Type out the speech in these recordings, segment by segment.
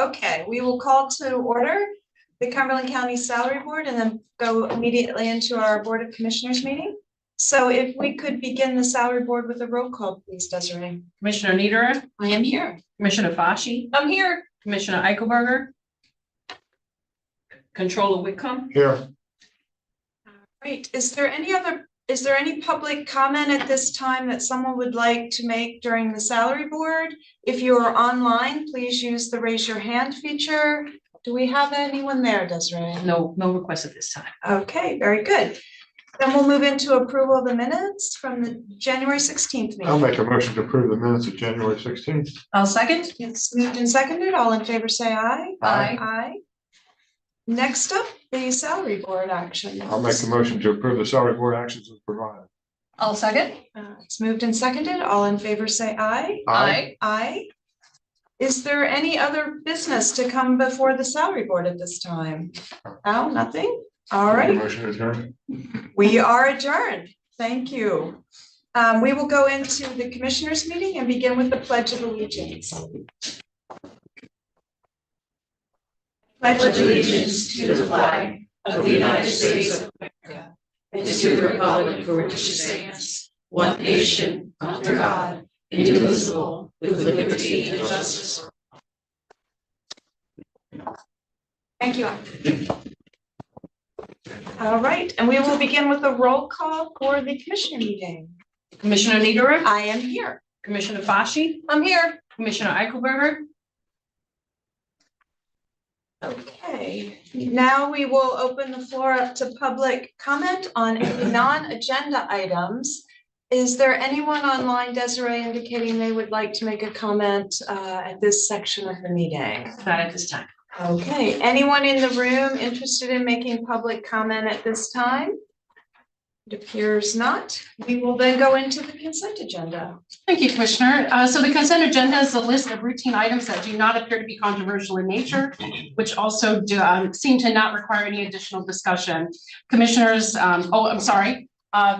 Okay, we will call to order the Cumberland County Salary Board and then go immediately into our Board of Commissioners meeting. So if we could begin the Salary Board with a roll call, please, Desiree. Commissioner Niederer. I am here. Commissioner Fashi. I'm here. Commissioner Eichelberger. Controller Whitcomb. Here. Great. Is there any public comment at this time that someone would like to make during the Salary Board? If you are online, please use the raise your hand feature. Do we have anyone there, Desiree? No requests at this time. Okay, very good. Then we'll move into approval of the minutes from the January 16th meeting. I'll make a motion to approve the minutes of January 16th. I'll second. It's moved and seconded. All in favor say aye. Aye. Aye. Next up, the Salary Board action. I'll make the motion to approve the salary board actions as provided. I'll second. It's moved and seconded. All in favor say aye. Aye. Aye. Is there any other business to come before the Salary Board at this time? No, nothing? All right. Motion adjourned. We are adjourned. Thank you. We will go into the Commissioners meeting and begin with the Pledge of Allegiance. Pledge allegiance to the flag of the United States of America and to the republic for which it stands, one nation, under God, indivisible, with liberty and justice. Thank you. All right, and we will begin with a roll call for the Commissioner meeting. Commissioner Niederer. I am here. Commissioner Fashi. I'm here. Commissioner Eichelberger. Okay, now we will open the floor up to public comment on any non-agenda items. Is there anyone online, Desiree, indicating they would like to make a comment at this section of the meeting? Not at this time. Okay, anyone in the room interested in making public comment at this time? It appears not. We will then go into the consent agenda. Thank you, Commissioner. So the consent agenda is a list of routine items that do not appear to be controversial in nature, which also seem to not require any additional discussion. Commissioners,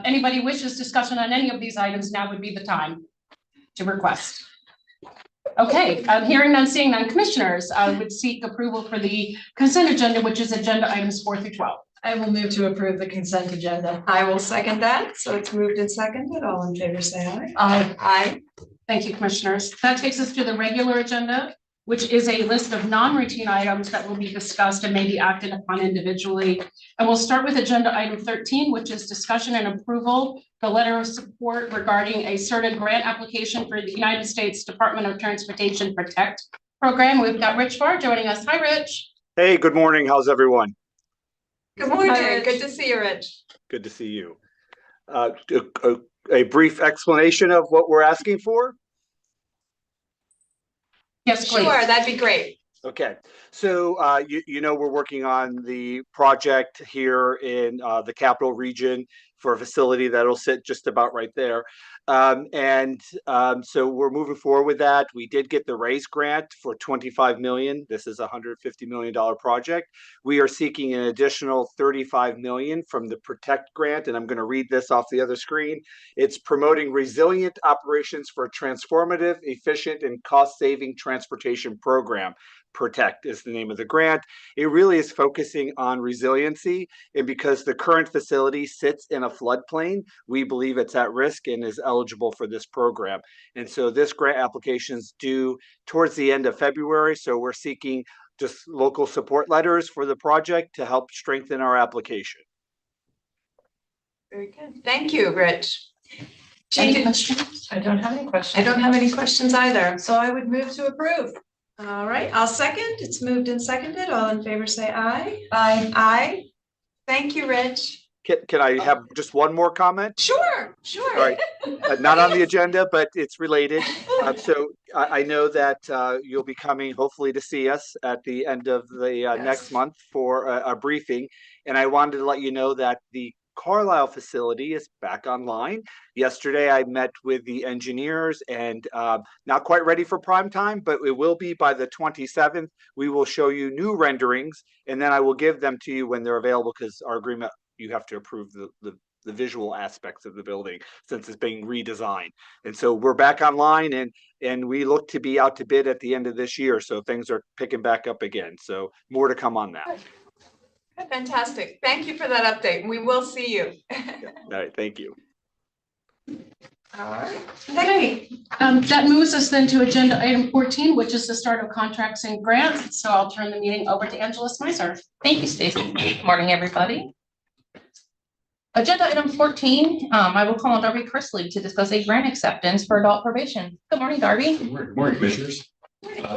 anybody wishes discussion on any of these items, now would be the time to request. Okay, hearing none, seeing none, Commissioners, I would seek approval for the consent agenda, which is agenda items 4 through 12. I will move to approve the consent agenda. I will second that. So it's moved and seconded. All in favor say aye. Aye. Aye. Thank you, Commissioners. That takes us to the regular agenda, which is a list of non-routine items that will be discussed and may be acted upon individually. And we'll start with agenda item 13, which is discussion and approval, the letter of support regarding a certain grant application for the United States Department of Transportation Protect program. We've got Rich Farr joining us. Hi, Rich. Hey, good morning. How's everyone? Good morning. Hi, Good to see you, Rich. Good to see you. A brief explanation of what we're asking for. Yes, please. Sure, that'd be great. Okay, so you know we're working on the project here in the capital region for a facility that'll sit just about right there. So we're moving forward with that. We did get the RAISE grant for $25 million. This is a $150 million project. We are seeking an additional $35 million from the Protect grant, and I'm going to read this off the other screen. It's promoting resilient operations for a transformative, efficient, and cost-saving transportation program. Protect is the name of the grant. It really is focusing on resiliency, and because the current facility sits in a floodplain, we believe it's at risk and is eligible for this program. And so this grant application is due towards the end of February, so we're seeking just local support letters for the project to help strengthen our application. Very good. Thank you, Rich. Any questions? I don't have any questions. I don't have any questions either. So I would move to approve. All right, I'll second. It's moved and seconded. All in favor say aye. Aye. Aye. Thank you, Rich. Can I have just one more comment? Sure. All right, not on the agenda, but it's related. So I know that you'll be coming hopefully to see us at the end of the next month for a briefing. And I wanted to let you know that the Carlisle facility is back online. Yesterday, I met with the engineers and not quite ready for prime time, but it will be by the 27th. We will show you new renderings, and then I will give them to you when they're available because our agreement, you have to approve the the visual aspects of the building since it's being redesigned. And so we're back online and we look to be out to bid at the end of this year. So things are picking back up again. So more to come on that. Fantastic. Thank you for that update. We will see you. All right, thank you. All right. Okay, that moves us then to agenda item 14, which is the start of contracts and grants. So I'll turn the meeting over to Angela Smyser. Thank you, Stacy. Good morning, everybody. Agenda item 14, I will call on Darby Chrisley to discuss a grant acceptance for adult probation. Good morning, Darby. Good morning, Commissioners.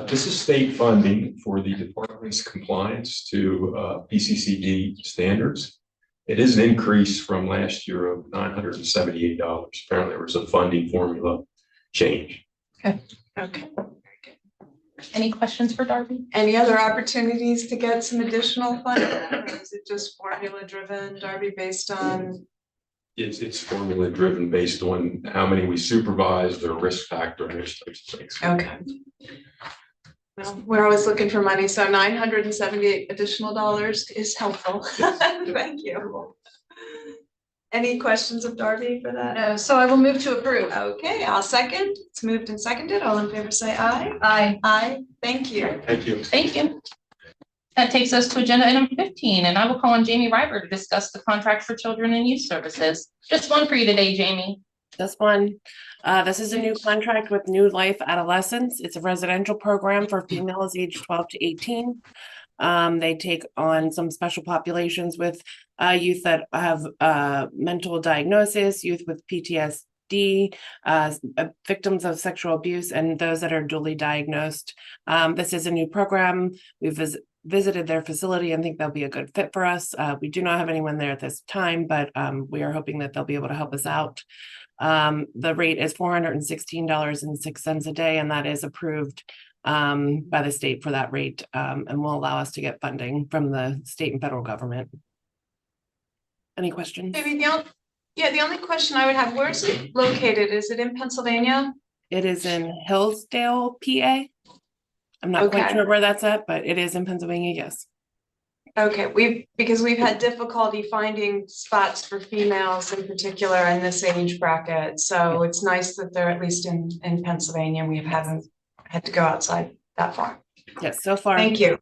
This is state funding for the department's compliance to PCCD standards. It is an increase from last year of $978. Apparently, there was a funding formula change. Okay. Any questions for Darby? Any other opportunities to get some additional funding? Or is it just formula driven, Darby, based on? It's formula driven based on how many we supervise, their risk factor, and those types of things. Okay. Well, we're always looking for money, so $978 additional dollars is helpful. Thank you. Any questions of Darby for that? No, so I will move to approve. Okay, I'll second. It's moved and seconded. All in favor, say aye. Aye. Aye. Thank you. Thank you. Thank you. That takes us to agenda item 15, and I will call on Jamie Reiber to discuss the contract for children and youth services. Just one for you today, Jamie. This one, this is a new contract with New Life Adolescents. It's a residential program for females aged 12 to 18. They take on some special populations with youth that have mental diagnosis, youth with PTSD, victims of sexual abuse, and those that are dually diagnosed. This is a new program. We've visited their facility and think they'll be a good fit for us. We do not have anyone there at this time, but we are hoping that they'll be able to help us out. The rate is $416.06 a day, and that is approved by the state for that rate, and will allow us to get funding from the state and federal government. Any questions? Maybe the only question I would have, where is it located? Is it in Pennsylvania? It is in Hillsdale, PA. I'm not quite Okay. sure where that's at, but it is in Pennsylvania, yes. Okay, because we've had difficulty finding spots for females in particular in this age bracket. So it's nice that they're at least in Pennsylvania. We haven't had to go outside that far. Yes, so far. Thank you.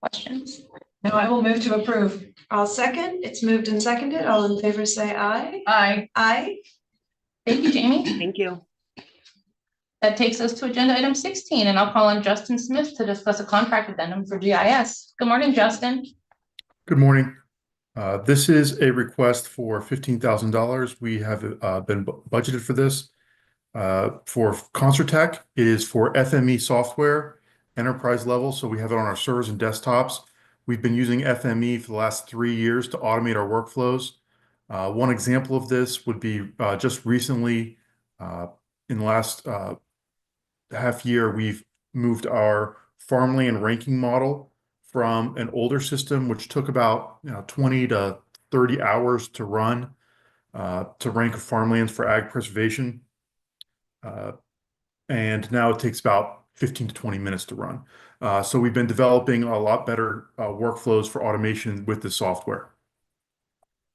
Questions? No, I will move to approve. I'll second. It's moved and seconded. All in favor, say aye. Aye. Aye. Thank you, Jamie. Thank you. That takes us to agenda item 16, and I'll call on Justin Smith to discuss a contract addendum for GIS. Good morning, Justin. Good morning. This is a request for $15,000. We have been budgeted for this. For Concert Tech, it is for FME software, enterprise level, so we have it on our servers and desktops. We've been using FME for the last 3 years to automate our workflows. One example of this would be just recently, in the last half year, we've moved our farmland ranking model from an older system, which took about 20 to 30 hours to run, to rank farmlands for ag preservation. And now it takes about 15 to 20 minutes to run. So we've been developing a lot better workflows for automation with this software.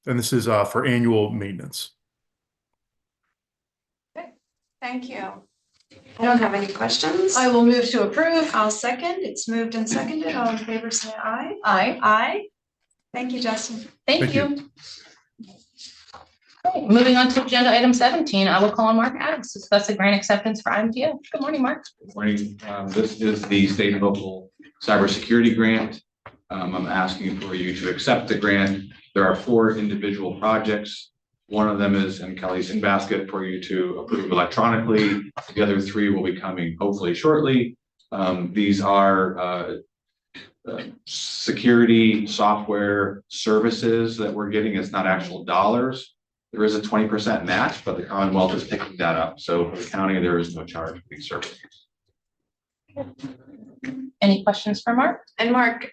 And this is for annual maintenance. Thank you. I don't have any questions. I will move to approve. I'll second. It's moved and seconded. All in favor, say aye. Aye. Aye. Thank you, Justin. Thank Thank you. Okay, moving on to agenda item 17, I will call on Mark Adams to discuss a grant acceptance for IMTO. Good morning, Mark. Good morning. This is the state and local cybersecurity grant. I'm asking for you to accept the grant. There are 4 individual projects. One of them is in Kelly's in basket for you to approve electronically. The other 3 will be coming hopefully shortly. These are security software services that we're getting. It's not actual dollars. There is a 20% match, but the Commonwealth is picking that up. So for the county, there is no charge for these services. Any questions for Mark? And Mark,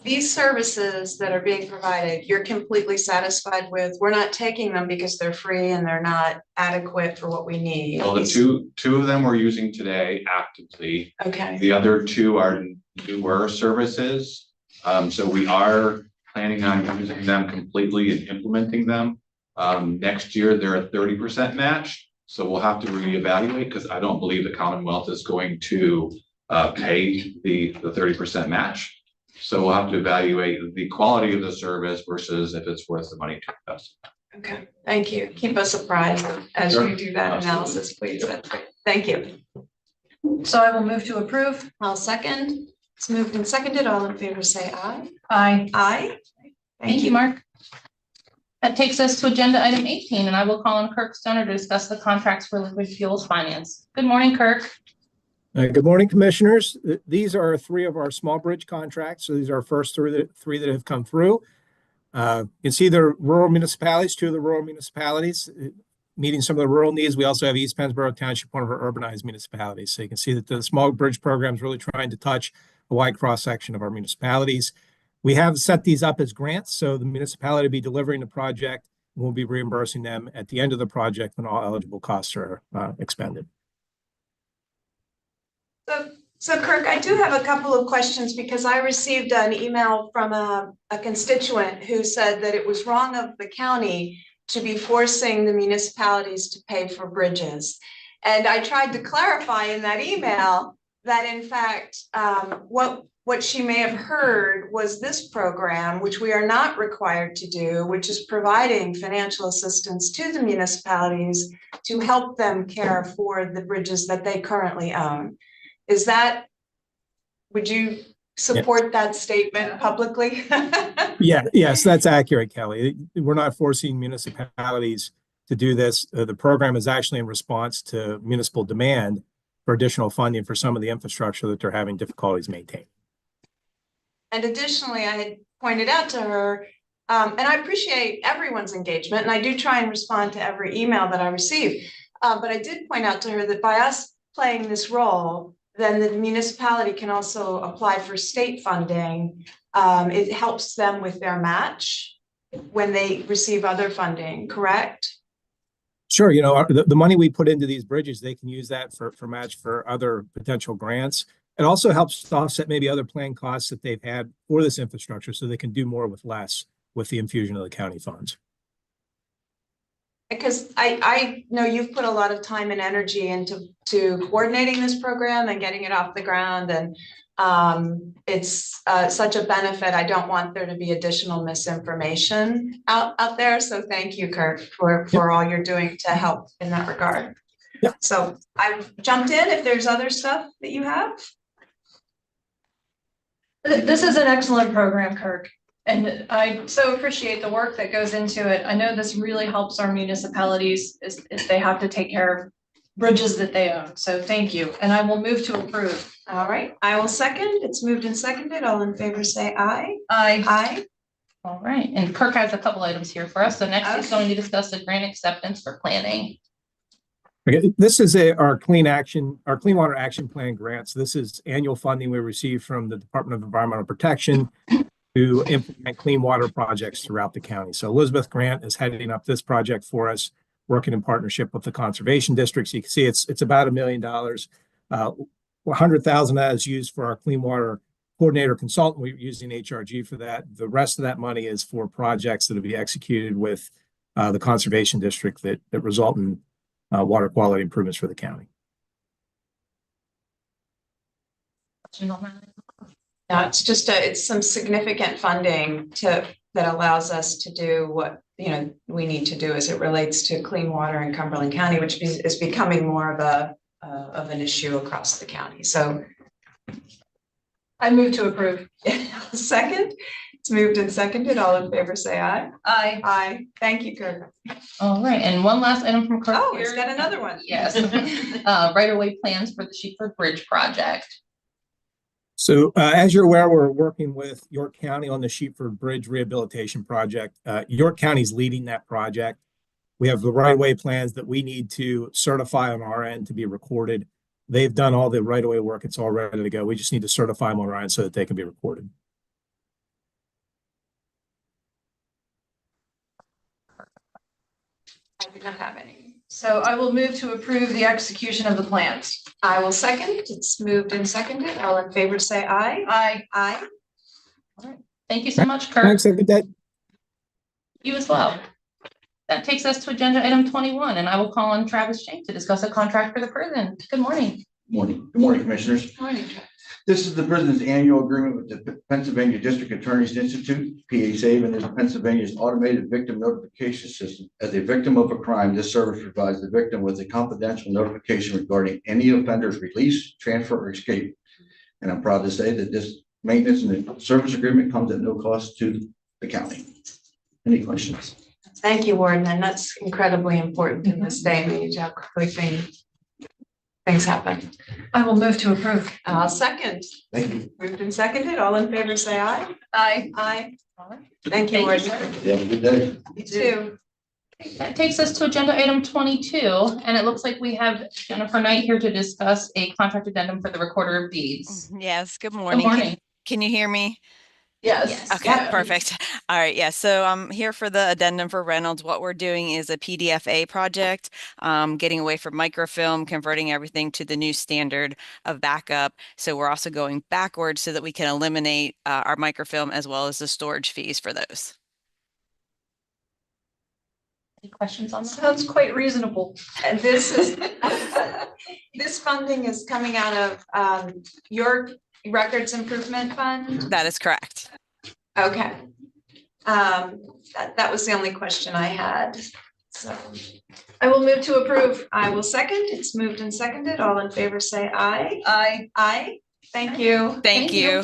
these services that are being provided, you're completely satisfied with? We're not taking them because they're free and they're not adequate for what we need. Well, the two of them we're using today actively. Okay, The other 2 are newer services. So we are planning on using them completely and implementing them. Next year, they're a 30% match, so we'll have to reevaluate, because I don't believe the Commonwealth is going to pay the 30% match. So we'll have to evaluate the quality of the service versus if it's worth the money to us. Okay, thank you. Keep us apprised as Sure. you do that Absolutely. analysis, please. That's great. Thank you. So I will move to approve. I'll second. It's moved and seconded. All in favor, say aye. Aye. Aye. Thank you, Mark. That takes us to agenda item 18, and I will call on Kirk Stoner to discuss the contracts for liquid fuels finance. Good morning, Kirk. Good morning, Commissioners. These are three of our small bridge contracts. So these are our first three that have come through. You can see the rural municipalities, two of the rural municipalities meeting some of the rural needs. We also have East Pennsboro Township, one of our urbanized municipalities. So you can see that the small bridge program is really trying to touch a wide cross-section of our municipalities. We have set these up as grants, so the municipality will be delivering the project. We'll be reimbursing them at the end of the project when all eligible costs are expended. So Kirk, I do have a couple of questions because I received an email from a constituent who said that it was wrong of the county to be forcing the municipalities to pay for bridges. And I tried to clarify in that email that in fact, what she may have heard was this program, which we are not required to do, which is providing financial assistance to the municipalities to help them care for the bridges that they currently own. Would you support that statement publicly? Yes, that's accurate, Kelly. We're not forcing municipalities to do this. The program is actually in response to municipal demand for additional funding for some of the infrastructure that they're having difficulties maintaining. And additionally, I had pointed out to her, and I appreciate everyone's engagement, and I do try and respond to every email that I receive. But I did point out to her that by us playing this role, then the municipality can also apply for state funding. It helps them with their match when they receive other funding, correct? Sure, the money we put into these bridges, they can use that for match for other potential grants. It also helps to offset maybe other planned costs that they've had for this infrastructure so they can do more with less with the infusion of the county funds. Because I know you've put a lot of time and energy into coordinating this program and getting it off the ground, and it's such a benefit. I don't want there to be additional misinformation out there. So thank you, Kirk, for all you're doing to help in that regard. Yeah. So I've jumped in if there's other stuff that you have. This is an excellent program, Kirk. And I so appreciate the work that goes into it. I know this really helps our municipalities if they have to take care of bridges that they own. So thank you. And I will move to approve. All right, I will second. It's moved and seconded. All in favor, say aye. Aye. Aye. All right, and Kirk has a couple items here for us. So next he's going to discuss the grant acceptance for planning. Okay, this is our Clean Water Action Plan grants. This is annual funding we receive from the Department of Environmental Protection to implement clean water projects throughout the county. So Elizabeth Grant is heading up this project for us, working in partnership with the conservation districts. You can see it's about $1 million. 100,000 of that is used for our clean water coordinator consultant. We're using HRG for that. The rest of that money is for projects that will be executed with the conservation district that result in water quality improvements for the county. Yeah, it's some significant funding that allows us to do what we need to do as it relates to clean water in Cumberland County, which is becoming more of an issue across the county. So I move to approve. Second, it's moved and seconded. All in favor, say aye. Aye. Aye. Thank you, Kirk. All right, and one last item from Kirk. Oh, here. he's got another one. Yes. Right-of-way plans for the Sheepford Bridge project. So as you're aware, we're working with York County on the Sheepford Bridge Rehabilitation Project. York County is leading that project. We have the right-of-way plans that we need to certify on our end to be recorded. They've done all the right-of-way work. It's all ready to go. We just need to certify them on our end so that they can be recorded. I do not have any. So I will move to approve the execution of the plans. I will second. It's moved and seconded. All in favor, say aye. Aye. Aye. Thank you so much, Kurt. Thanks, have a good day. You as well. That takes us to agenda item 21, and I will call on Travis Shank to discuss a contract for the prison. Good morning. Morning. Good morning, Commissioners. Morning. This is the President's annual agreement with the Pennsylvania District Attorney's Institute, PA-SAVE, and is Pennsylvania's automated victim notification system. As a victim of a crime, this service provides the victim with a confidential notification regarding any offender's release, transfer, or escape. And I'm proud to say that this maintenance and service agreement comes at no cost to the county. Any questions? Thank you, Warden, and that's incredibly important in this day and age, how quickly things happen. I will move to approve. I'll second. Thank you. Moved and seconded. All in favor, say aye. Aye. Aye. Thank you, Thank you, Warden. sir. You have a good day. You too. That takes us to agenda item 22, and it looks like we have Jennifer Knight here to discuss a contract addendum for the recorder of deeds. Yes, good Good morning. morning. Can you hear me? Yes. Okay, Yeah. perfect. All right, yeah, so I'm here for the addendum for Reynolds. What we're doing is a PDFA project, getting away from microfilm, converting everything to the new standard of backup. So we're also going backwards so that we can eliminate our microfilm as well as the storage fees for those. Any questions on that? Sounds quite reasonable. And this is, this funding is coming out of your Records Improvement Fund? That is correct. Okay. That was the only question I had. So I will move to approve. I will second. It's moved and seconded. All in favor, say aye. Aye. Aye. Thank you. Thank you.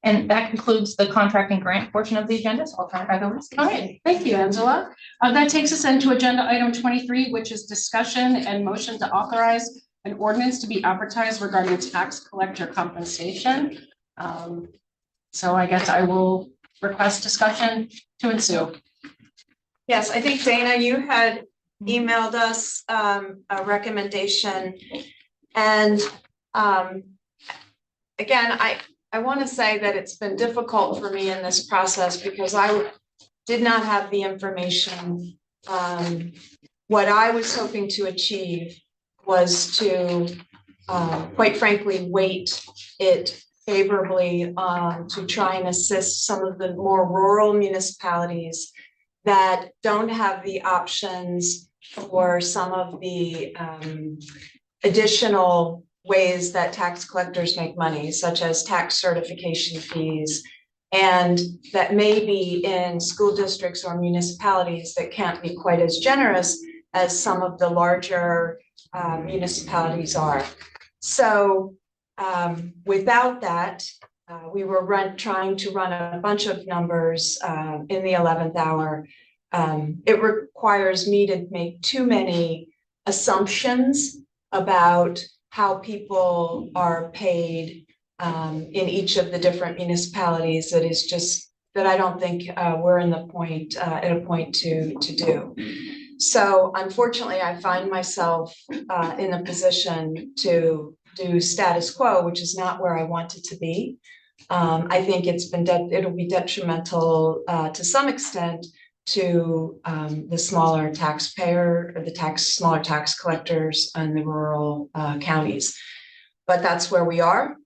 And that concludes the contract and grant portion of the agenda, so I'll turn it back over to Stacey. All right, thank you, Angela. That takes us into agenda item 23, which is discussion and motion to authorize an ordinance to be advertised regarding tax collector compensation. So I guess I will request discussion to ensue. Yes, I think Dana, you had emailed us a recommendation. And again, I want to say that it's been difficult for me in this process because I did not have the information. What I was hoping to achieve was to, quite frankly, weight it favorably to try and assist some of the more rural municipalities that don't have the options for some of the additional ways that tax collectors make money, such as tax certification fees, and that may be in school districts or municipalities that can't be quite as generous as some of the larger municipalities are. So without that, we were trying to run a bunch of numbers in the 11th hour. It requires me to make too many assumptions about how people are paid in each of the different municipalities. That is just that I don't think we're in the point at a point to do. So unfortunately, I find myself in a position to do status quo, which is not where I want it to be. I think it'll be detrimental to some extent to the smaller taxpayer or smaller tax collectors in the rural counties. But that's where we are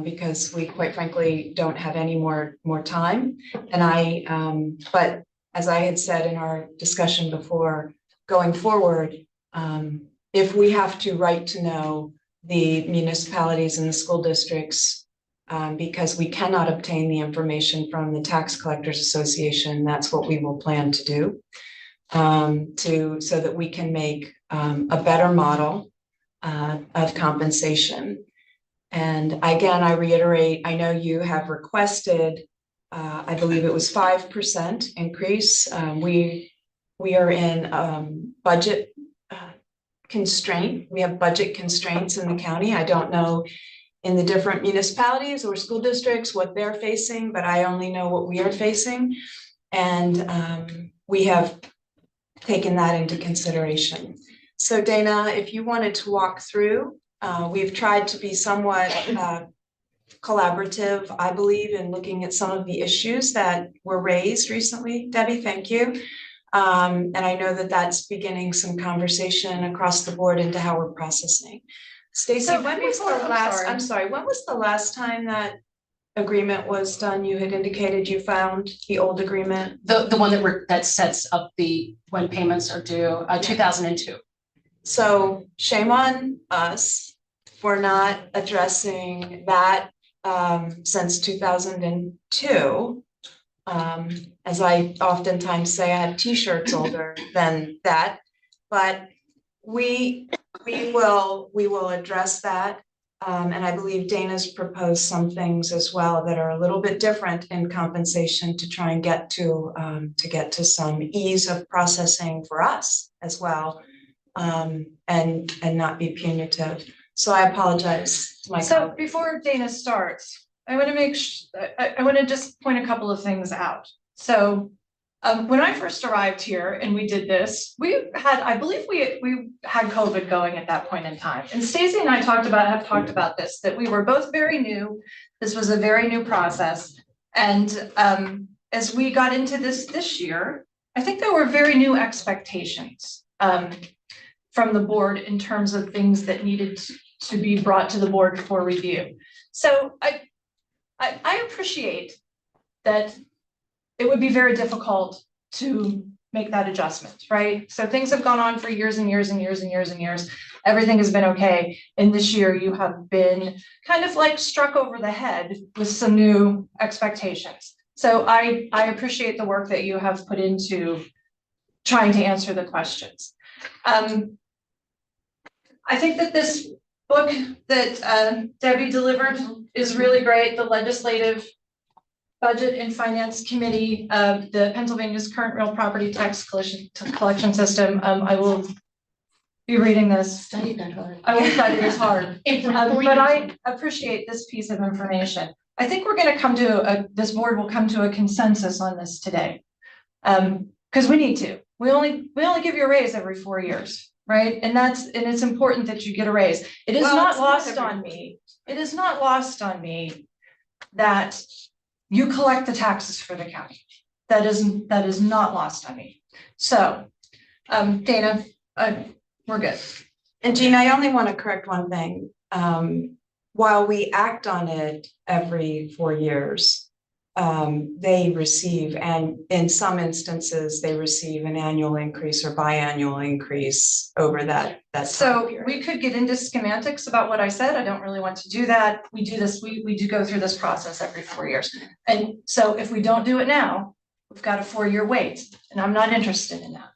because we quite frankly don't have any more time. And but as I had said in our discussion before, going forward, if we have to write to know the municipalities and the school districts because we cannot obtain the information from the Tax Collectors Association, that's what we will plan to do so that we can make a better model of compensation. And again, I reiterate, I know you have requested, I believe it was 5% increase. We are in budget constraint. We have budget constraints in the county. I don't know in the different municipalities or school districts what they're facing, but I only know what we are facing. And we have taken that into consideration. So Dana, if you wanted to walk through, we've tried to be somewhat collaborative, I believe, in looking at some of the issues that were raised recently. Debbie, thank you. And I know that that's beginning some conversation across the board into how we're processing. Stacey, when was the last, I'm sorry, when was the last time that agreement was done? You had indicated you found the old agreement. The one that sets up when payments are due, 2002. So shame on us for not addressing that since 2002. As I oftentimes say, I have T-shirts older than that, but we will address that. And I believe Dana's proposed some things as well that are a little bit different in compensation to try and get to some ease of processing for us as well, and not be punitive. So I apologize to my So colleague. before Dana starts, I want to I want to just point a couple of things out. So when I first arrived here and we did this, I believe we had COVID going at that point in time. And Stacey and I have talked about this, that we were both very new. This was a very new process. And as we got into this year, I think there were very new expectations from the board in terms of things that needed to be brought to the board for review. So I appreciate that it would be very difficult to make that adjustment, right? So things have gone on for years and years and years and years and years. Everything has been okay. And this year you have been kind of like struck over the head with some new expectations. So I appreciate the work that you have put into trying to answer the questions. I think that this book that Debbie delivered is really great. The Legislative Budget and Finance Committee of the Pennsylvania's current real property tax collection system. I will be reading this. Study that hard. I will study this hard. But I appreciate this piece of information. I think we're going to come to this board will come to a consensus on this today. Because we need to. We only give you a raise every 4 years, right? And it's important that you get a raise. It is not lost on me. It is not lost on me that you collect the taxes for the county. That is not lost on me. So, Dana, we're good. And Jean, I only want to correct one thing. While we act on it every 4 years, they receive, and in some instances, they receive an annual increase or biannual increase over that So we could get into semantics about what I said. I don't really want to do that. We do this, we do go through this process every 4 years. And so if we don't do it now, we've got a 4-year wait, and I'm not interested in that.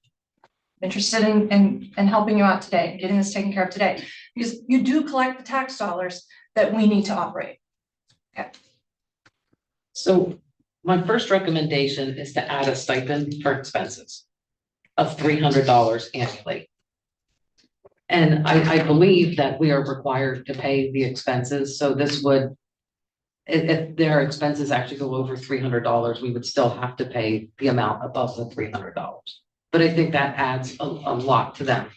I'm interested in helping you out today, getting this taken care of today, because you do collect the tax dollars that we need to operate. Okay. So my first recommendation is to add a stipend for expenses of $300 annually. And I believe that we are required to pay the expenses. So this would, if their expenses actually go over $300, we would still have to pay the amount above the $300. But I think that adds a lot to them.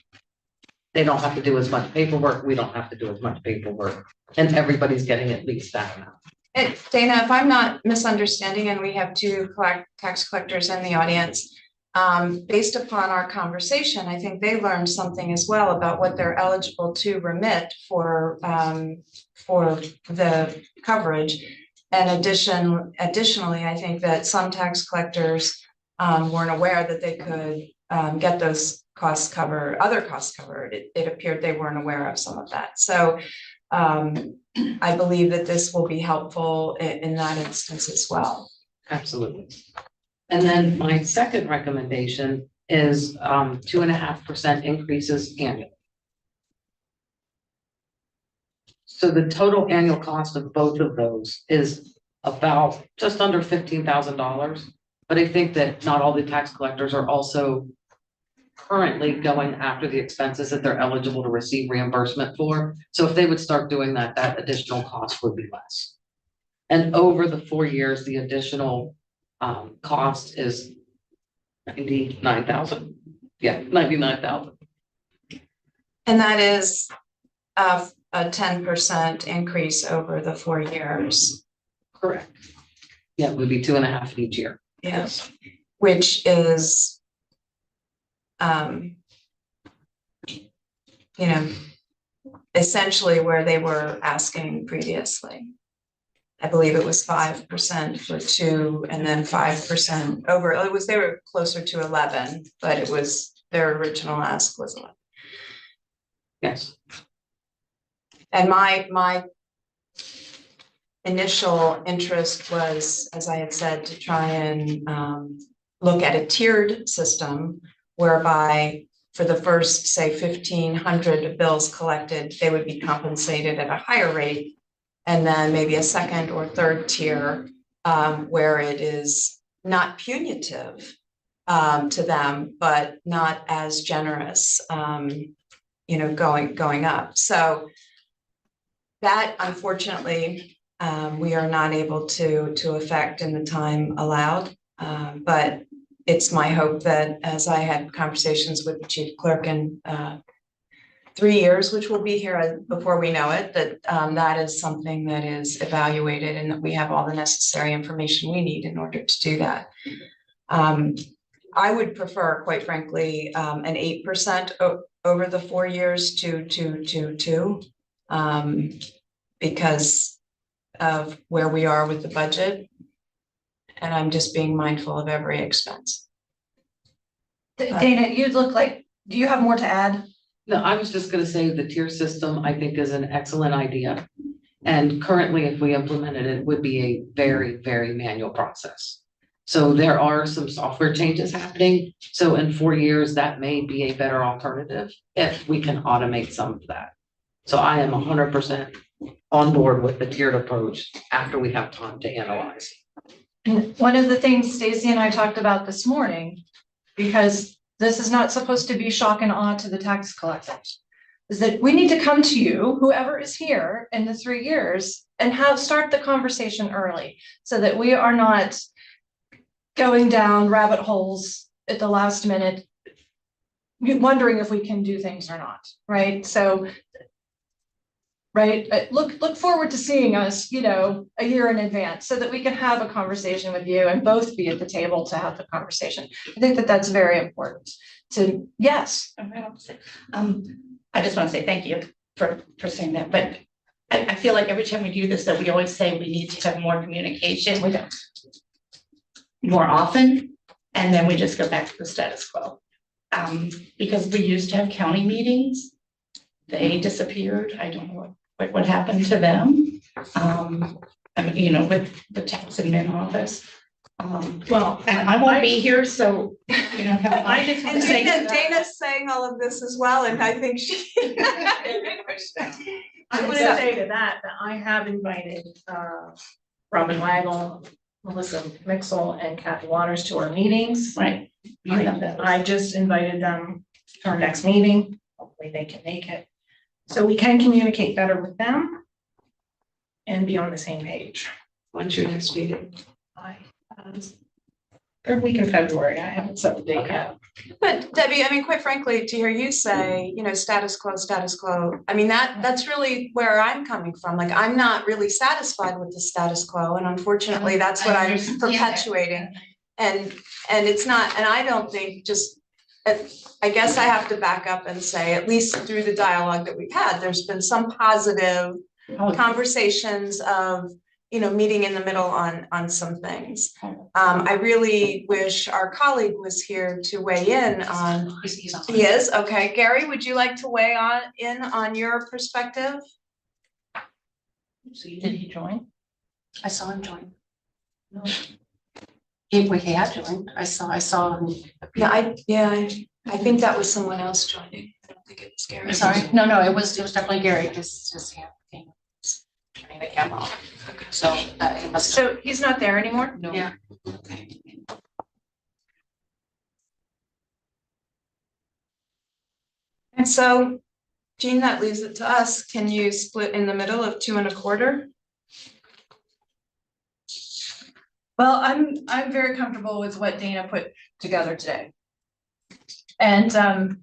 They don't have to do as much paperwork. We don't have to do as much paperwork. And everybody's getting at least that amount. And Dana, if I'm not misunderstanding, and we have two tax collectors in the audience, based upon our conversation, I think they learned something as well about what they're eligible to remit for the coverage. And additionally, I think that some tax collectors weren't aware that they could get those costs covered, other costs covered. It appeared they weren't aware of some of that. So I believe that this will be helpful in that instance as well. Absolutely. And then my second recommendation is 2.5% increases annually. So the total annual cost of both of those is about just under $15,000. But I think that not all the tax collectors are also currently going after the expenses that they're eligible to receive reimbursement for. So if they would start doing that, that additional cost would be less. And over the 4 years, the additional cost is 99,000. Yeah, 99,000. And that is a 10% increase over the 4 years. Correct. Yeah, it would be 2.5 each year. Yes, which is, essentially where they were asking previously. I believe it was 5% for 2 and then 5% over. They were closer to 11, but it was, their original ask was 11. Yes. And my initial interest was, as I had said, to try and look at a tiered system whereby for the first, say, 1,500 bills collected, they would be compensated at a higher rate. And then maybe a second or third tier where it is not punitive to them, but not as generous, going up. So that, unfortunately, we are not able to affect in the time allowed. But it's my hope that as I had conversations with the chief clerk in 3 years, which will be here before we know it, that that is something that is evaluated and that we have all the necessary information we need in order to do that. I would prefer, quite frankly, an 8% over the 4 years to because of where we are with the budget. And I'm just being mindful of every expense. Dana, you look like, do you have more to add? No, I was just gonna say the tier system, I think, is an excellent idea. And currently, if we implemented it, would be a very, very manual process. So there are some software changes happening. So in 4 years, that may be a better alternative if we can automate some of that. So I am 100% on board with the tiered approach after we have time to analyze. And one of the things Stacy and I talked about this morning, because this is not supposed to be shock and awe to the tax collectors, is that we need to come to you, whoever is here in the 3 years, and start the conversation early so that we are not going down rabbit holes at the last minute, wondering if we can do things or not, right? So, right, look forward to seeing us, a year in advance so that we can have a conversation with you and both be at the table to have the conversation. I think that that's very important to, yes. I just want to say thank you for saying that, but I feel like every time we do this, that we always say we need to have more communication. We don't. More often, and then we just go back to the status quo. Because we used to have county meetings, they disappeared. I don't know what happened to them. With the tax admin office. Well, and I won't be here, so And Dana's saying all of this as well, and I think she. I want to say to that I have invited Robin Waggle, Melissa Mixel, and Kathy Waters to our meetings. Right. I just invited them to our next meeting. Hopefully they can make it. So we can communicate better with them and be on the same page. When's your next meeting? Third week in February. I haven't set the date yet. But Debbie, I mean, quite frankly, to hear you say, status quo, I mean, that's really where I'm coming from. Like, I'm not really satisfied with the status quo. And unfortunately, that's what I'm perpetuating. And it's not, and I don't think I guess I have to back up and say, at least through the dialogue that we've had, there's been some positive conversations of, meeting in the middle on some things. I really wish our colleague was here to weigh in on. He is, okay. Gary, would you like to weigh in on your perspective? So did he join? I saw him join. No. He had joined. I saw him. I think that was someone else joining. I don't think it was Gary. Sorry, no, it was definitely Gary. Just turning the camera off. So he must. So he's not there anymore? No. Yeah. Okay. And so, Jean, that leaves it to us. Can you split in the middle of 2 1/4? Well, I'm very comfortable with what Dana put together today. And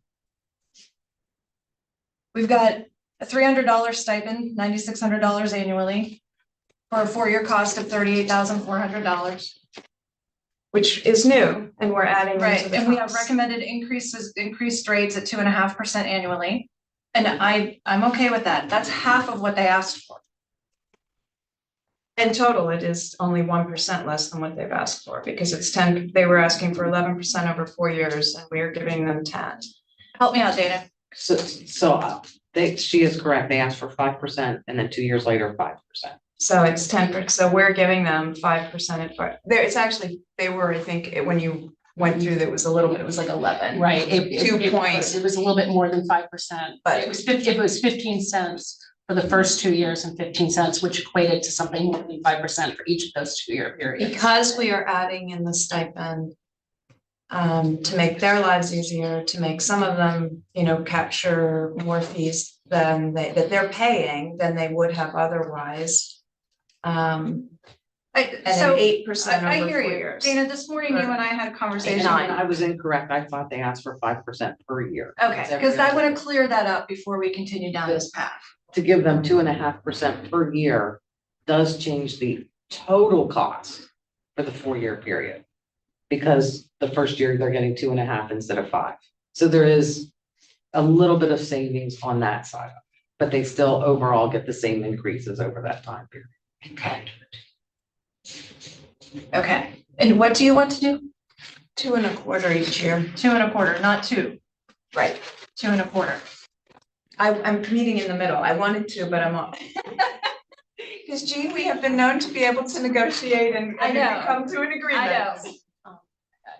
we've got a $300 stipend, $9,600 annually for a 4-year cost of $38,400. Which is new, and we're adding. Right, and we have recommended increased rates at 2.5% annually. And I'm okay with that. That's half of what they asked for. In total, it is only 1% less than what they've asked for, because it's 10, they were asking for 11% over 4 years, and we are giving them 10. Help me out, Dana. She is correct. They asked for 5% and then 2 years later, 5%. So it's 10%, so we're giving them 5% at five. There, it's actually, they were, I think, when you went through, there was a little bit, it was like 11. Right, Two points. It was a little bit more than 5%, but it was 15 cents for the first 2 years and 15 cents, which equated to something more than 5% for each of those 2-year periods. Because we are adding in the stipend to make their lives easier, to make some of them, you know, capture more fees than that they're paying than they would have otherwise. And then 8% I over hear 4 you. years. Dana, this morning you and I had a conversation. And I was incorrect. I thought they asked for 5% per year. Okay, because I want to clear that up before we continue down this path. To give them 2.5% per year does change the total cost for the 4-year period. Because the first year they're getting 2.5 instead of 5. So there is a little bit of savings on that side, but they still overall get the same increases over that time period. Okay. Okay, and what do you want to do? 2 1/4 each year. 2 1/4, not 2. Right. 2 1/4. I'm meeting in the middle. I wanted to, but I'm on. Because Jean, we have been known to be able to negotiate and I know. come to an agreement. I know.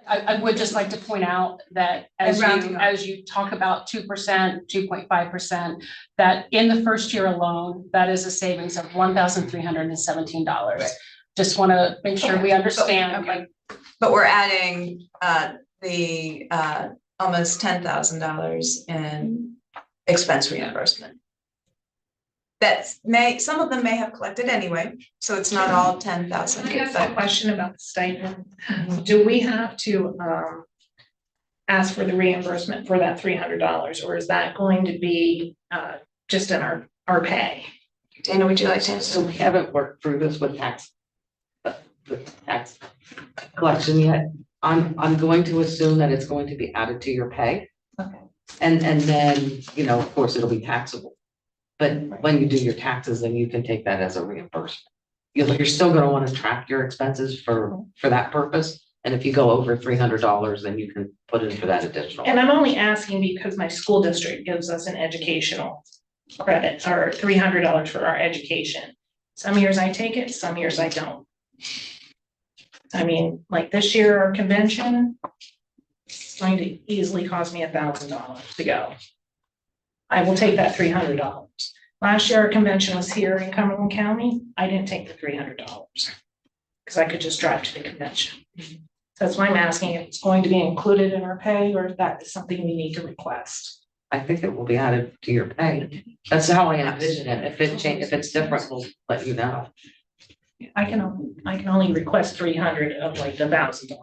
I would just like to point out that as you talk about 2%, 2.5%, that in the first year alone, that is a savings of $1,317. Just want to make sure we understand, like, But we're adding the almost $10,000 in expense reimbursement. Some of them may have collected anyway, so it's not all 10,000. I have a question about the stipend. Do we have to ask for the reimbursement for that $300, or is that going to be just in our pay? Dana, would you like to answer? So we haven't worked through this with the tax collection yet. I'm going to assume that it's going to be added to your pay. Okay. And then, you know, of course, it'll be taxable. But when you do your taxes, then you can take that as a reimbursement. You're still gonna want to track your expenses for that purpose. And if you go over $300, then you can put in for that additional. And I'm only asking because my school district gives us an educational credit or $300 for our education. Some years I take it, some years I don't. I mean, like this year, our convention is going to easily cost me $1,000 to go. I will take that $300. Last year, our convention was here in Cumberland County. I didn't take the $300 because I could just drive to the convention. So that's why I'm asking if it's going to be included in our pay or if that is something we need to request. I think it will be added to your pay. That's how I envision it. If it's different, we'll let you know. I can only request 300 of like the $1,000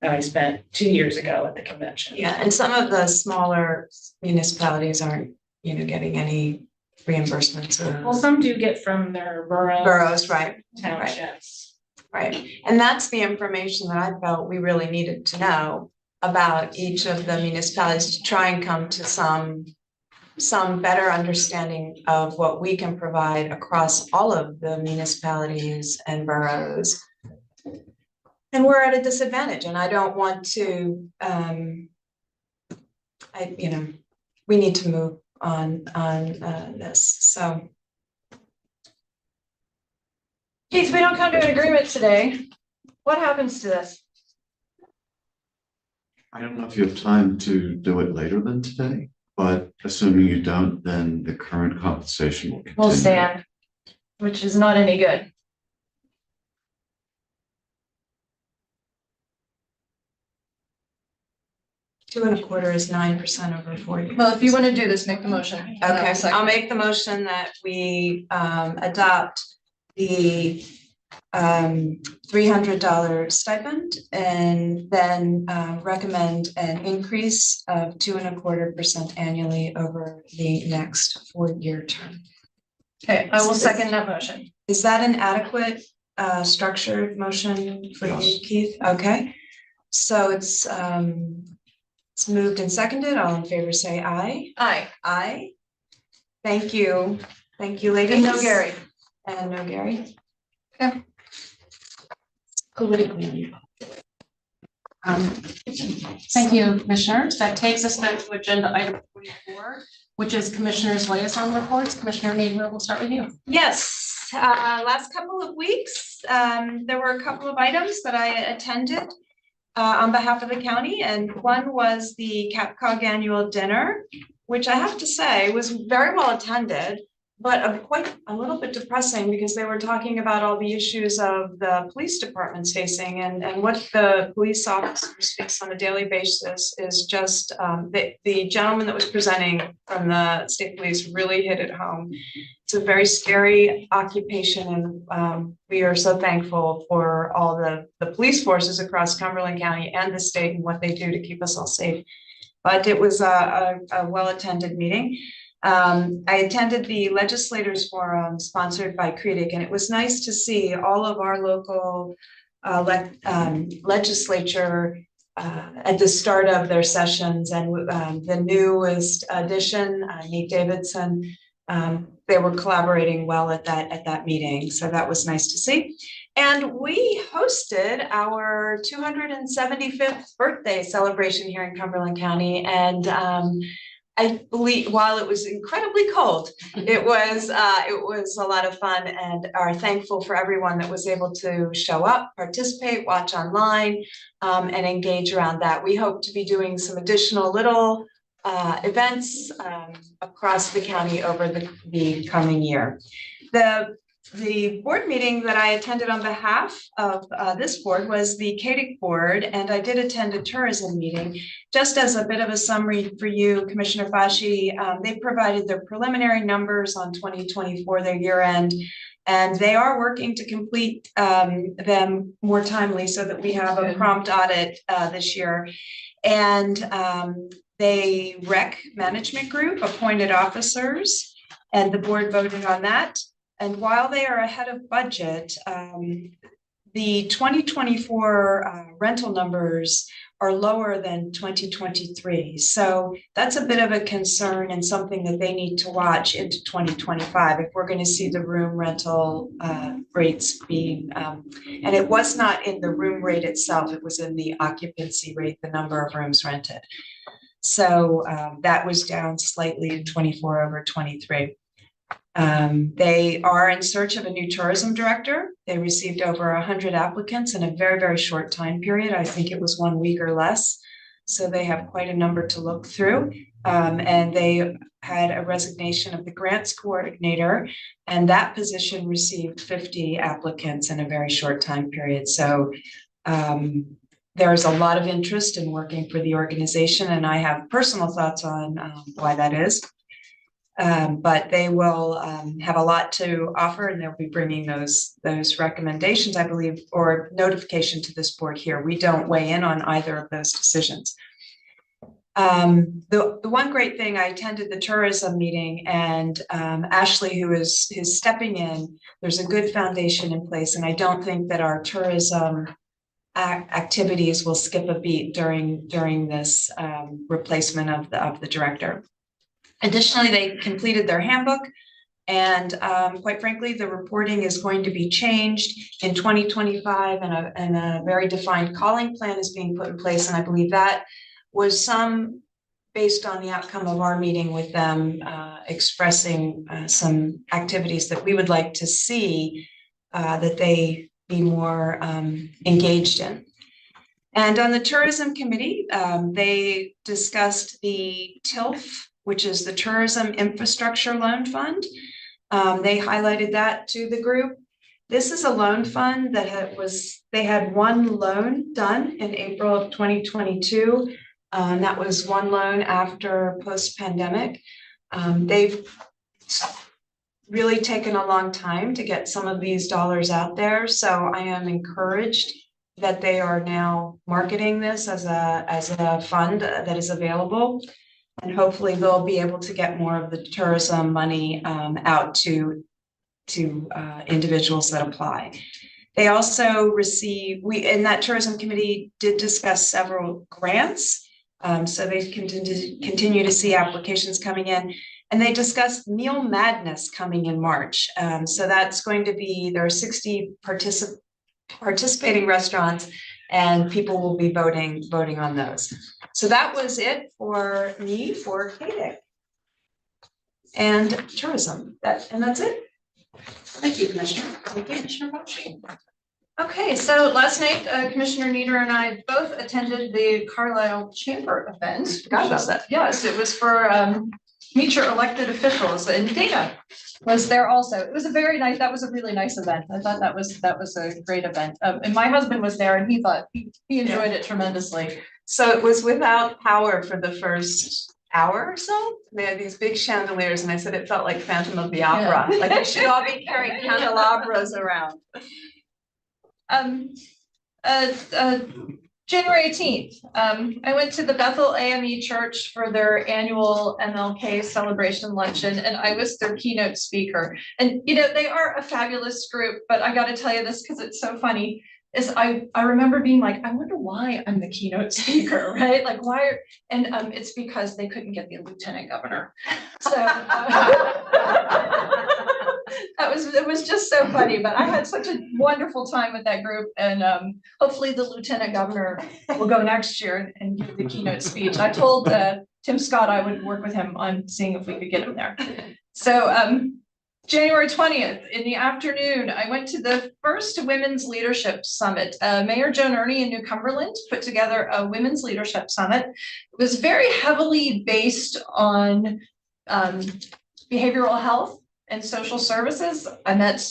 that I spent 2 years ago at the convention. Yeah, and some of the smaller municipalities aren't, you know, getting any reimbursements or. Well, some do get from their Boroughs, right. townships. Right, and that's the information that I felt we really needed to know about each of the municipalities to try and come to some better understanding of what we can provide across all of the municipalities and boroughs. And we're at a disadvantage, and I don't want to, we need to move on this, so. Keith, we don't come to an agreement today. What happens to this? I don't know if you have time to do it later than today, but assuming you don't, then the current compensation will continue. We'll stand, which is not any good. $2 1/4 is 9% over 4 years. Well, if you want to do this, make the motion. Okay, so I'll make the motion that we adopt the $300 stipend and then recommend an increase of 2 1/4% annually over the next 4-year term. Okay, I will second that motion. Is that an adequate structured motion for you, Keith? Okay, so it's moved and seconded. All in favor say aye. Aye. Aye. Thank you. Thank you, ladies. And no Gary. And no Gary. Politically. Thank you, commissioners. That takes us then to agenda item 44, which is commissioners' liaison reports. Commissioner Nader, we'll start with you. Yes, last couple of weeks, there were a couple of items that I attended on behalf of the county, and one was the CapCog annual dinner, which I have to say was very well attended, but quite a little bit depressing because they were talking about all the issues of the police departments facing and what the police officers face on a daily basis is just the gentleman that was presenting from the state police really hit it home. It's a very scary occupation, and we are so thankful for all the police forces across Cumberland County and the state and what they do to keep us all safe. But it was a well-attended meeting. I attended the Legislators Forum sponsored by CREDIC, and it was nice to see all of our local legislature at the start of their sessions, and the newest addition, Nate Davidson, they were collaborating well at that meeting, so that was nice to see. And we hosted our 275th birthday celebration here in Cumberland County, and I believe while it was incredibly cold, it was a lot of fun, and are thankful for everyone that was able to show up, participate, watch online, and engage around that. We hope to be doing some additional little events across the county over the coming year. The board meeting that I attended on behalf of this board was the CADIC board, and I did attend a tourism meeting. Just as a bit of a summary for you, Commissioner Fashi, they provided their preliminary numbers on 2024, their year end, and they are working to complete them more timely so that we have a prompt audit this year. And they rec management group appointed officers, and the board voted on that. And while they are ahead of budget, the 2024 rental numbers are lower than 2023. So that's a bit of a concern and something that they need to watch into 2025 if we're going to see the room rental rates being, and it was not in the room rate itself, it was in the occupancy rate, the number of rooms rented. So that was down slightly in 24 over 23. They are in search of a new tourism director. They received over 100 applicants in a very, very short time period. I think it was 1 week or less. So they have quite a number to look through. And they had a resignation of the grants coordinator, and that position received 50 applicants in a very short time period. So there's a lot of interest in working for the organization, and I have personal thoughts on why that is. But they will have a lot to offer, and they'll be bringing those recommendations, I believe, or notification to this board here. We don't weigh in on either of those decisions. The one great thing, I attended the tourism meeting, and Ashley, who is stepping in, there's a good foundation in place, and I don't think that our tourism activities will skip a beat during this replacement of the director. Additionally, they completed their handbook, and quite frankly, the reporting is going to be changed in 2025, and a very defined calling plan is being put in place. And I believe that was based on the outcome of our meeting with them, expressing some activities that we would like to see that they be more engaged in. And on the tourism committee, they discussed the TILF, which is the Tourism Infrastructure Loan Fund. They highlighted that to the group. This is a loan fund that they had one loan done in April of 2022. That was one loan after post-pandemic. They've really taken a long time to get some of these dollars out there. So I am encouraged that they are now marketing this as a fund that is available. And hopefully they'll be able to get more of the tourism money out to individuals that apply. They also in that tourism committee did discuss several grants. So they continue to see applications coming in. And they discussed Meal Madness coming in March. So that's going to be, there are 60 participating restaurants, and people will be voting on those. So that was it for me for KDIC and tourism. And that's it. Thank you, Commissioner. Thank you, Commissioner Boshi. Okay, so last night, Commissioner Nieder and I both attended the Carlisle Chamber event. Forgot about that. Yes, it was for meet your elected officials, and Dana was there also. It was a very nice, that was a really nice event. I thought that was a great event. And my husband was there, and he thought he enjoyed it tremendously. So it was without power for the first hour or so. They had these big chandeliers, and I said it felt like Phantom of the Opera. Yeah. Like we should all be carrying candelabras around. January 18th, I went to the Bethel AME Church for their annual MLK celebration luncheon, and I was their keynote speaker. And, you know, they are a fabulous group, but I got to tell you this because it's so funny, is I remember being like, I wonder why I'm the keynote speaker, right? Like why? And it's because they couldn't get the lieutenant governor. So it was just so funny, but I had such a wonderful time with that group, and hopefully the lieutenant governor will go next year and give the keynote speech. I told Tim Scott I would work with him on seeing if we could get him there. So January 20th in the afternoon, I went to the first Women's Leadership Summit. Mayor Joan Ernie in New Cumberland put together a Women's Leadership Summit. It was very heavily based on behavioral health and social services. I met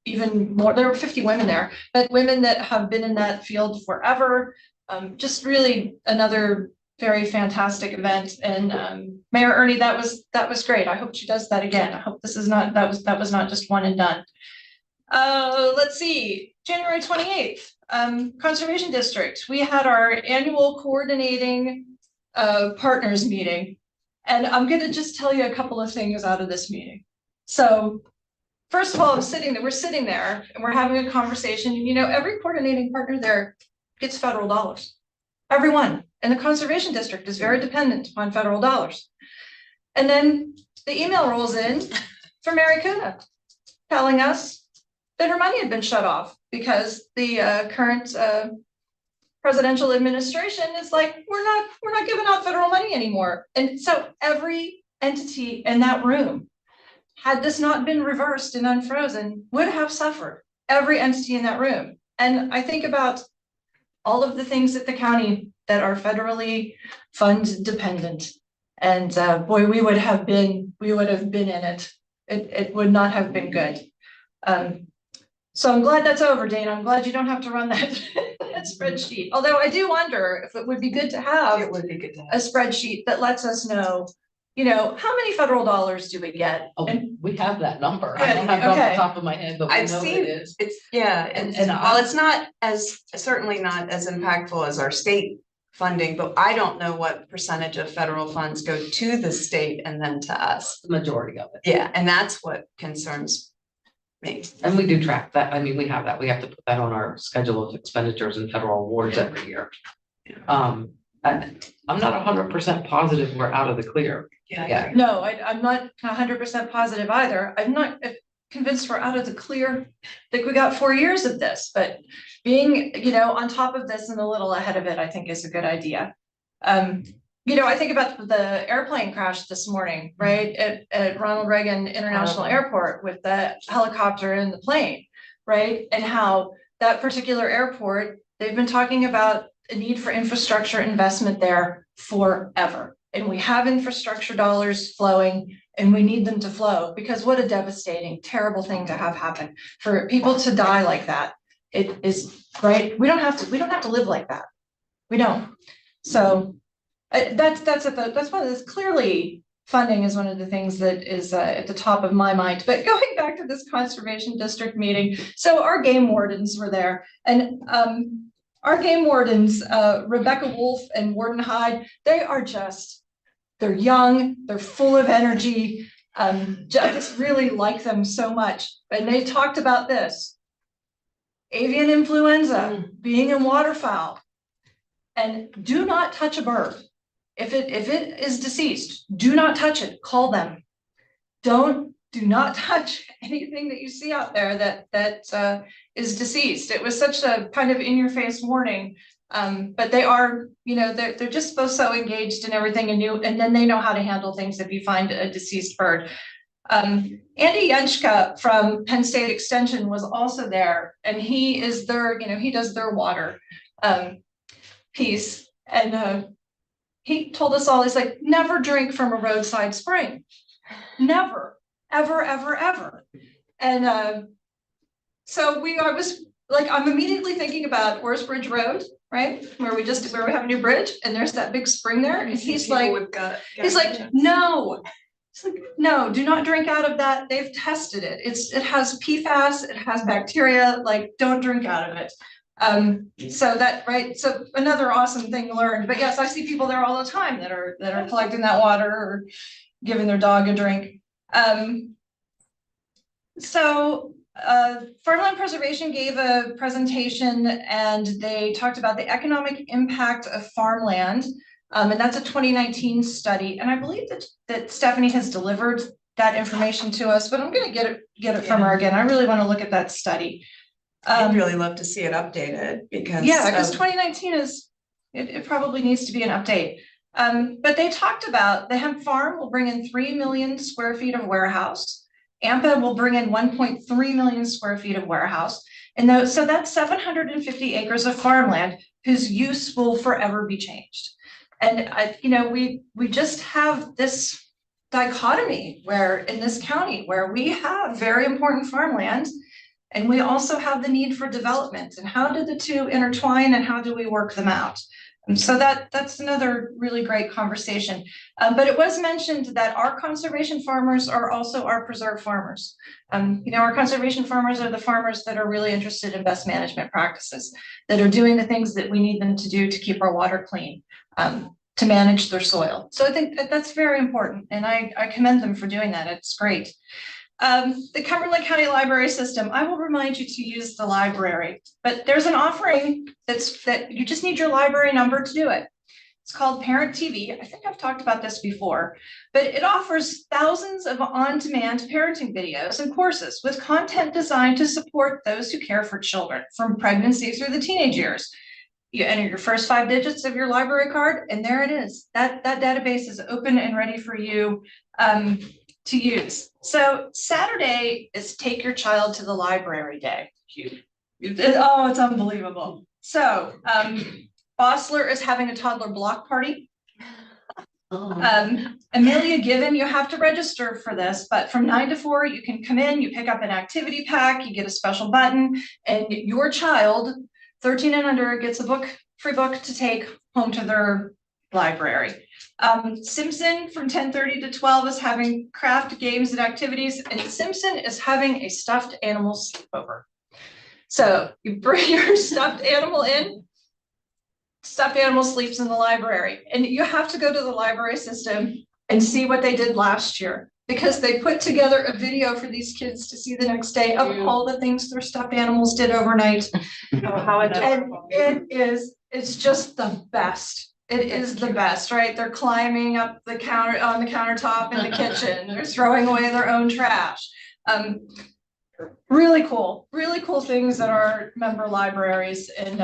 even more, there were 50 women there, but women that have been in that field forever. Just really another very fantastic event. And Mayor Ernie, that was great. I hope she does that again. I hope this is not, that was not just one and done. Let's see, January 28th, Conservation District. We had our annual coordinating partners meeting. And I'm gonna just tell you a couple of things out of this meeting. So first of all, we're sitting there and we're having a conversation. You know, every coordinating partner there gets federal dollars. Everyone. And the Conservation District is very dependent upon federal dollars. And then the email rolls in from Mary Kuna telling us that her money had been shut off because the current presidential administration is like, we're not giving out federal money anymore. And so every entity in that room, had this not been reversed and unfrozen, would have suffered. Every entity in that room. And I think about all of the things at the county that are federally fund dependent. And boy, we would have been in it. It would not have been good. So I'm glad that's over, Dana. I'm glad you don't have to run that, that spreadsheet. Although I do wonder if it would be good to have a spreadsheet that lets us know, you know, how many federal dollars do we get? Oh, And we have that number. I don't have it off the top of my head, but we I've know seen it is. it's, yeah, and while it's not as, certainly not as impactful as our state funding, but I don't know what percentage of federal funds go to the state and then to us. The majority of it. Yeah, and that's what concerns me. And we do track that. I mean, we have that. We have to put that on our schedule of expenditures and federal awards every year. I'm not 100% positive we're out of the clear. Yeah. no, I'm not 100% positive either. I'm not convinced we're out of the clear. Like we got 4 years of this, but being, you know, on top of this and a little ahead of it, I think is a good idea. You know, I think about the airplane crash this morning, right? At Ronald Reagan International Airport with the helicopter and the plane, right? And how that particular airport, they've been talking about a need for infrastructure investment there forever. And we have infrastructure dollars flowing and we need them to flow because what a devastating, terrible thing to have happen for people to die like that. It is, right? We don't have to live like that. We don't. So that's one of this, clearly funding is one of the things that is at the top of my mind. But going back to this conservation district meeting, so our game wardens were there, and our game wardens, Rebecca Wolf and Warden Hyde, they're young, they're full of energy. I just really like them so much. And they talked about this, avian influenza, being in waterfowl, and do not touch a bird. If it is deceased, do not touch it, call them. do not touch anything that you see out there that is deceased. It was such a kind of in-your-face warning. But they are, they're just so engaged in everything and then they know how to handle things if you find a deceased bird. Andy Yenchka from Penn State Extension was also there, and he is he does their water piece. And he told us all, he's like, never drink from a roadside spring. Never, ever, ever, ever. And so I was like, I'm immediately thinking about Orrs Bridge Road, right? Where we have a new bridge and there's that big spring there. And he's like, no. It's like, no, do not drink out of that. They've tested it. It has PFAS, it has bacteria, like don't drink out of it. So another awesome thing learned. But yes, I see people there all the time that are collecting that water or giving their dog a drink. Farmland Preservation gave a presentation and they talked about the economic impact of farmland. And that's a 2019 study. And I believe that Stephanie has delivered that information to us, but I'm going to get it from her again. I really want to look at that study. I'd really love to see it updated because. Yeah, because 2019 it probably needs to be an update. But they talked about the hemp farm will bring in 3 million square feet of warehouse. AMPA will bring in 1.3 million square feet of warehouse. And so that's 750 acres of farmland whose use will forever be changed. And we just have this dichotomy where in this county where we have very important farmland and we also have the need for development, and how do the two intertwine and how do we work them out? And so that's another really great conversation. But it was mentioned that our conservation farmers are also our preserve farmers. Our conservation farmers are the farmers that are really interested in best management practices, that are doing the things that we need them to do to keep our water clean, to manage their soil. So I think that's very important, and I commend them for doing that. It's great. The Cumberland County Library System, I will remind you to use the library, but there's an offering that you just need your library number to do it. It's called Parent TV. I think I've talked about this before, but it offers thousands of on-demand parenting videos and courses with content designed to support those who care for children from pregnancy through the teenage years. You enter your first 5 digits of your library card, and there it is. That database is open and ready for you to use. So Saturday is Take Your Child to the Library Day. It's unbelievable. So Bossler is having a toddler block party. Amelia Given, you have to register for this, but from 9 to 4, you can come in, you pick up an activity pack, you get a special button, and your child, 13 and under, gets a free book to take home to their library. Simpson from 10:30 to 12 is having craft games and activities, and Simpson is having a stuffed animal sleepover. So you bring your stuffed animal in, stuffed animal sleeps in the library, and you have to go to the library system and see what they did last year, because they put together a video for these kids to see the next day of all the things their stuffed animals did overnight. How adorable. And it's just the best. It is the best, right? They're climbing up the countertop in the kitchen. They're throwing away their own trash. Really cool things at our member libraries. And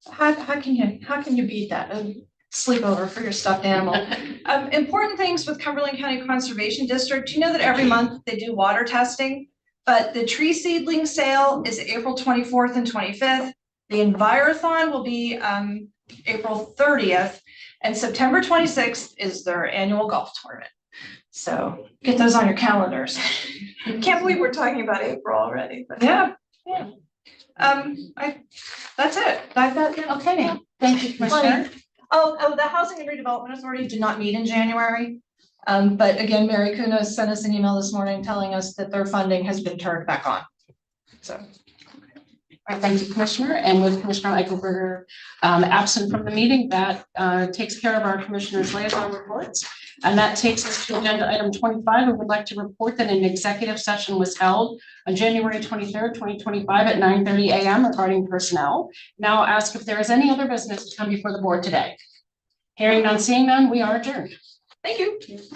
how can you beat that? A sleepover for your stuffed animal. Important things with Cumberland County Conservation District. You know that every month they do water testing, but the tree seedling sale is April 24th and 25th. The Envirothon will be April 30th, and September 26th is their annual golf tournament. So get those on your calendars. Can't believe we're talking about April already. But yeah. That's it. Okay, thank you, Commissioner. Oh, the Housing and Redevelopment Authority did not meet in January. But again, Mary Kuna sent us an email this morning telling us that their funding has been turned back on. So. All right, thank you, Commissioner. And with Commissioner Eichelberger absent from the meeting, that takes care of our Commissioner's liaison reports. And that takes us to agenda item 25. We would like to report that an executive session was held on January 23rd, 2025 at 9:30 a.m. regarding personnel. Now I'll ask if there is any other business to come before the board today. Hearing none, seeing none, we are adjourned. Thank you.